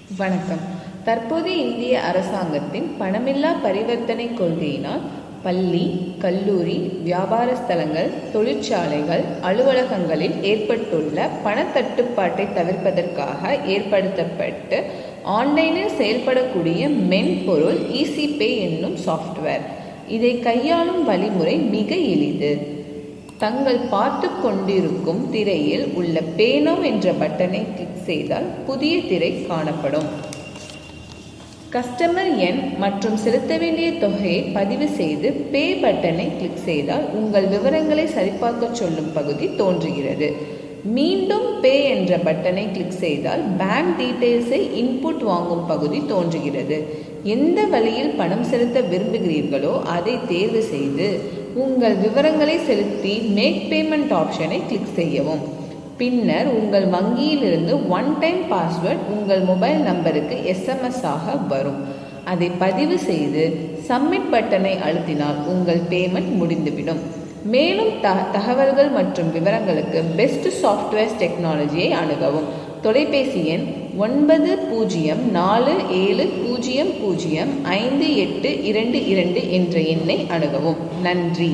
வணக்கம். தற்போதைய இந்திய அரசாங்கத்தின் பணமில்லா பரிவர்த்தனை கொள்கையினால் பள்ளி, கல்லூரி, வியாபார ஸ்தலங்கள், தொழிற்சாலைகள், அலுவலகங்களில் ஏற்பட்டுள்ள பணத்தட்டுப்பாட்டை தவிர்ப்பதற்காக ஏற்படுத்தப்பட்டு ஆன்லைனில் செயல்படக்கூடிய மென்பொருள் ஈஸிபே என்னும் சாஃப்ட்வேர். இதை கையாளும் வழிமுறை மிக எளிது. தங்கள் பார்த்து கொண்டிருக்கும் திரையில் உள்ள பே நவ் என்ற பட்டனை கிளிக் செய்தால் புதிய திரை காணப்படும். கஸ்டமர் எண் மற்றும் செலுத்த வேண்டிய தொகையை பதிவு செய்து பே பட்டனை கிளிக் செய்தால் உங்கள் விவரங்களை சரிபார்க்க சொல்லும் பகுதி தோன்றுகிறது. மீண்டும் பே என்ற பட்டனை கிளிக் செய்தால் பேங்க் டீட்டெயில்ஸை இன்புட் வாங்கும் பகுதி தோன்றுகிறது. எந்த வழியில் பணம் செலுத்த விரும்புகிறீர்களோ அதை தேர்வு செய்து உங்கள் விவரங்களை செலுத்தி மேக் பேமெண்ட் ஆப்ஷனை கிளிக் செய்யவும். பின்னர் உங்கள் வங்கியிலிருந்து ஒன் டைம் பாஸ்வேர்ட் உங்கள் மொபைல் நம்பருக்கு SMS ஆக வரும். அதை பதிவு செய்து சப்மிட் பட்டனை அழுத்தினால் உங்கள் பேமெண்ட் முடிந்துவிடும். மேலும் தகவல்கள் மற்றும் விவரங்களுக்கு பெஸ்ட் சாஃப்ட்வேர்ஸ் டெக்னாலஜியை அணுகவும். தொலைபேசி எண் 9047005822 என்ற எண்ணை அணுகவும். நன்றி.